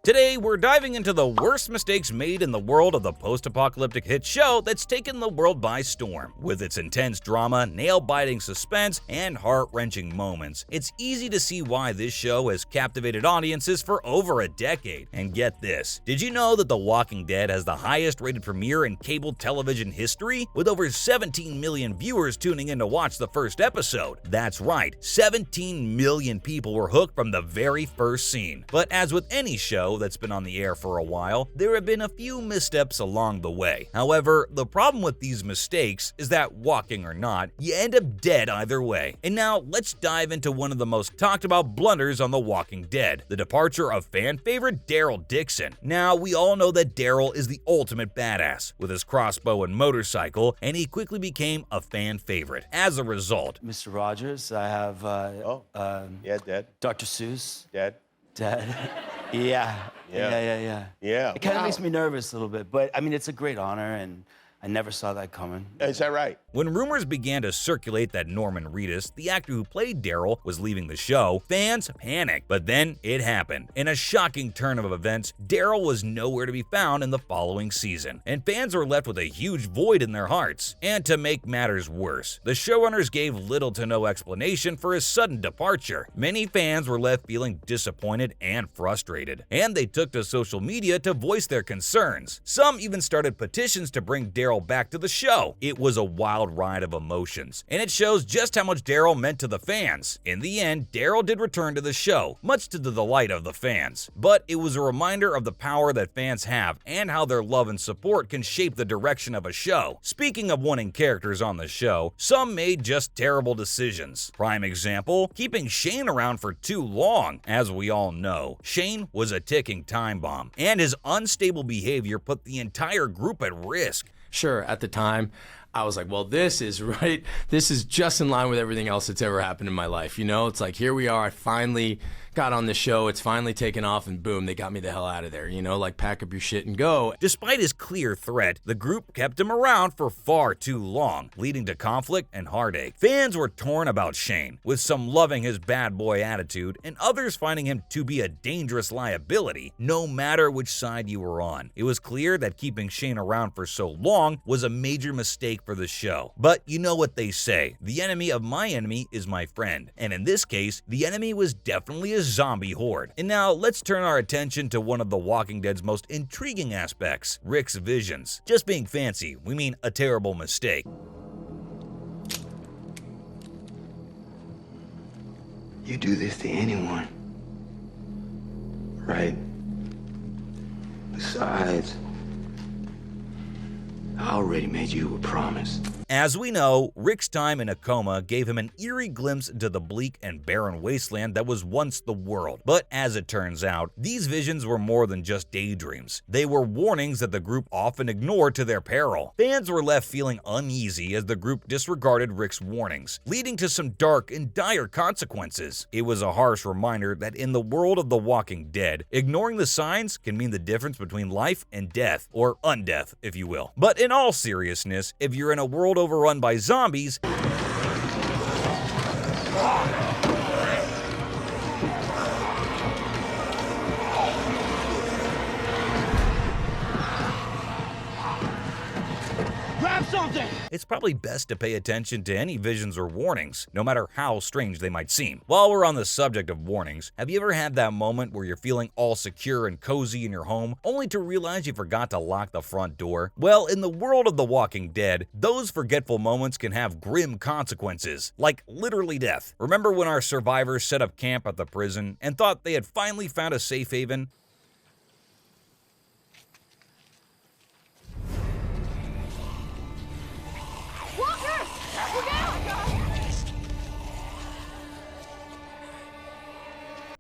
Today, we're diving into the worst mistakes made in the world of the post-apocalyptic hit show that's taken the world by storm. With its intense drama, nail-biting suspense, and heart-wrenching moments, it's easy to see why this show has captivated audiences for over a decade. And get this, did you know that The Walking Dead has the highest-rated premiere in cable television history, with over 17 million viewers tuning in to watch the first episode? That's right, 17 million people were hooked from the very first scene. But as with any show that's been on the air for a while, there have been a few missteps along the way. However, the problem with these mistakes is that, walking or not, you end up dead either way. And now let's dive into one of the most talked about blunders on The Walking Dead, the departure of fan favorite Daryl Dixon. Now, we all know that Daryl is the ultimate badass with his crossbow and motorcycle, and he quickly became a fan favorite. As a result, Mr. Rogers, I have Yeah, dead. Dr. Seuss, Dead. Dad. Yeah. Yeah. It kind of makes me nervous a little bit, but I mean, it's a great honor, and I never saw that coming. Is that right? when rumors began to circulate that Norman Reedus, the actor who played Daryl, was leaving the show, fans panicked. But then it happened. In a shocking turn of events, Daryl was nowhere to be found in the following season, and fans were left with a huge void in their hearts. And to make matters worse, the showrunners gave little to no explanation for his sudden departure. Many fans were left feeling disappointed and frustrated, and they took to social media to voice their concerns. Some even started petitions to bring Daryl back to the show. It was a wild ride of emotions, and it shows just how much Daryl meant to the fans. In the end, Daryl did return to the show, much to the delight of the fans. But it was a reminder of the power that fans have and how their love and support can shape the direction of a show. Speaking of wanting characters on the show, some made just terrible decisions. Prime example, keeping Shane around for too long. As we all know, Shane was a ticking time bomb, and his unstable behavior put the entire group at risk. Sure, at the time, I was like, well, this is right. This is just in line with everything else that's ever happened in my life. You know, it's like, here we are. I finally got on the show. It's finally taken off, and boom, they got me the hell out of there. You know, like, pack up your shit and go. Despite his clear threat, the group kept him around for far too long, leading to conflict and heartache. Fans were torn about Shane, with some loving his bad boy attitude and others finding him to be a dangerous liability. No matter which side you were on, it was clear that keeping Shane around for so long was a major mistake for the show. But you know what they say, the enemy of my enemy is my friend. And in this case, the enemy was definitely a zombie horde. And now let's turn our attention to one of The Walking Dead's most intriguing aspects, Rick's visions. Just being fancy, we mean a terrible mistake. You do this to anyone, right? Besides, I already made you a promise. As we know, Rick's time in a coma gave him an eerie glimpse into the bleak and barren wasteland that was once the world. But as it turns out, these visions were more than just daydreams. They were warnings that the group often ignored to their peril. Fans were left feeling uneasy as the group disregarded Rick's warnings, leading to some dark and dire consequences. It was a harsh reminder that in the world of The Walking Dead, ignoring the signs can mean the difference between life and death, or undeath, if you will. But in all seriousness, if you're in a world overrun by zombies, Grab something! it's probably best to pay attention to any visions or warnings, no matter how strange they might seem. While we're on the subject of warnings, have you ever had that moment where you're feeling all secure and cozy in your home, only to realize you forgot to lock the front door? Well, in the world of The Walking Dead, those forgetful moments can have grim consequences, like literally death. Remember when our survivors set up camp at the prison and thought they had finally found a safe haven?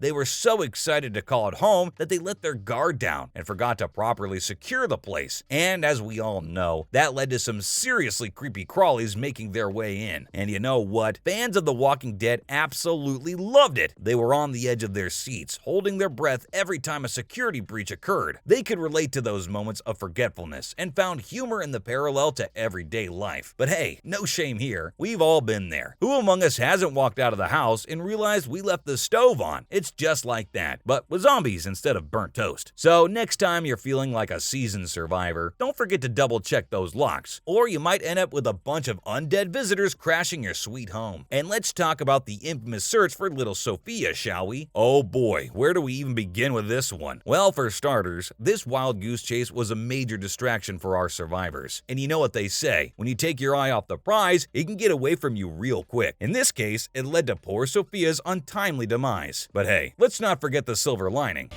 They were so excited to call it home that they let their guard down and forgot to properly secure the place. And as we all know, that led to some seriously creepy crawlies making their way in. And you know what? Fans of The Walking Dead absolutely loved it. They were on the edge of their seats, holding their breath every time a security breach occurred. They could relate to those moments of forgetfulness and found humor in the parallel to everyday life. But hey, no shame here. We've all been there. Who among us hasn't walked out of the house and realized we left the stove on? It's just like that, but with zombies instead of burnt toast. So next time you're feeling like a seasoned survivor, don't forget to double check those locks, or you might end up with a bunch of undead visitors crashing your sweet home. And let's talk about the infamous search for little Sophia, shall we? Oh boy, where do we even begin with this one? Well, for starters, this wild goose chase was a major distraction for our survivors. And you know what they say, when you take your eye off the prize, it can get away from you real quick. In this case, it led to poor Sophia's untimely demise. But hey, let's not forget the silver lining.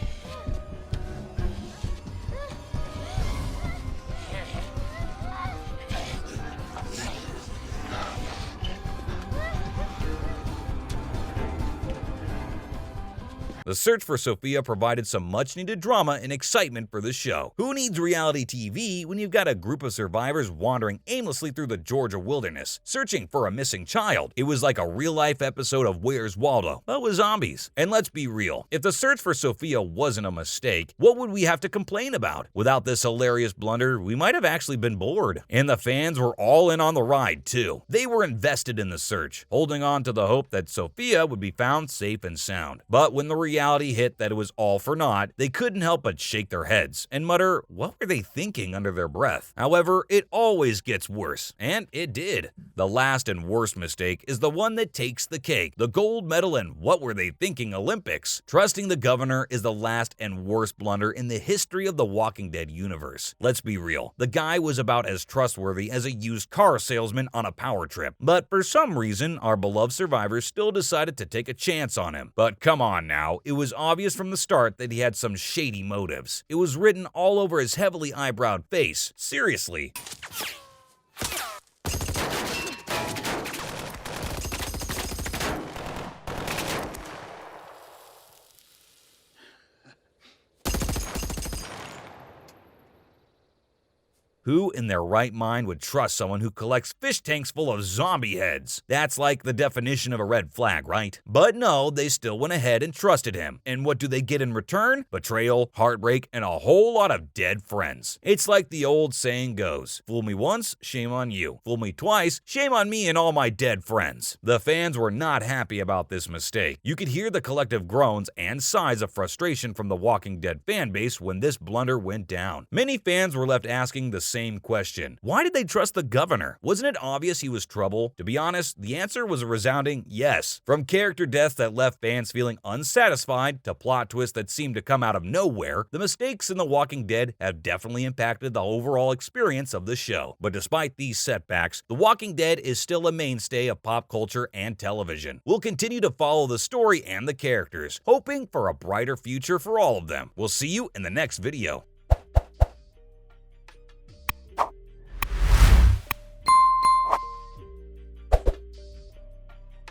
The search for Sophia provided some much-needed drama and excitement for the show. Who needs reality TV when you've got a group of survivors wandering aimlessly through the Georgia wilderness, searching for a missing child? It was like a real-life episode of Where's Waldo, but with zombies. And let's be real, if the search for Sophia wasn't a mistake, what would we have to complain about? Without this hilarious blunder, we might have actually been bored. And the fans were all in on the ride, too. They were invested in the search, holding on to the hope that Sophia would be found safe and sound. But when the reality hit that it was all for naught, they couldn't help but shake their heads and mutter, what were they thinking, under their breath. However, it always gets worse, and it did. The last and worst mistake is the one that takes the cake, the gold medal in What Were They Thinking Olympics. Trusting the governor is the last and worst blunder in the history of the Walking Dead universe. Let's be real, the guy was about as trustworthy as a used car salesman on a power trip. But for some reason, our beloved survivors still decided to take a chance on him. But come on now, it was obvious from the start that he had some shady motives. It was written all over his heavily eyebrowed face. Seriously. Who in their right mind would trust someone who collects fish tanks full of zombie heads? That's like the definition of a red flag, right? But no, they still went ahead and trusted him. And what do they get in return? Betrayal, heartbreak, and a whole lot of dead friends. It's like the old saying goes, fool me once, shame on you. Fool me twice, shame on me and all my dead friends. The fans were not happy about this mistake. You could hear the collective groans and sighs of frustration from the Walking Dead fan base when this blunder went down. Many fans were left asking the same question. Why did they trust the governor? Wasn't it obvious he was trouble? To be honest, the answer was a resounding yes. From character deaths that left fans feeling unsatisfied to plot twists that seemed to come out of nowhere, the mistakes in The Walking Dead have definitely impacted the overall experience of the show. But despite these setbacks, The Walking Dead is still a mainstay of pop culture and television. We'll continue to follow the story and the characters, hoping for a brighter future for all of them. We'll see you in the next video.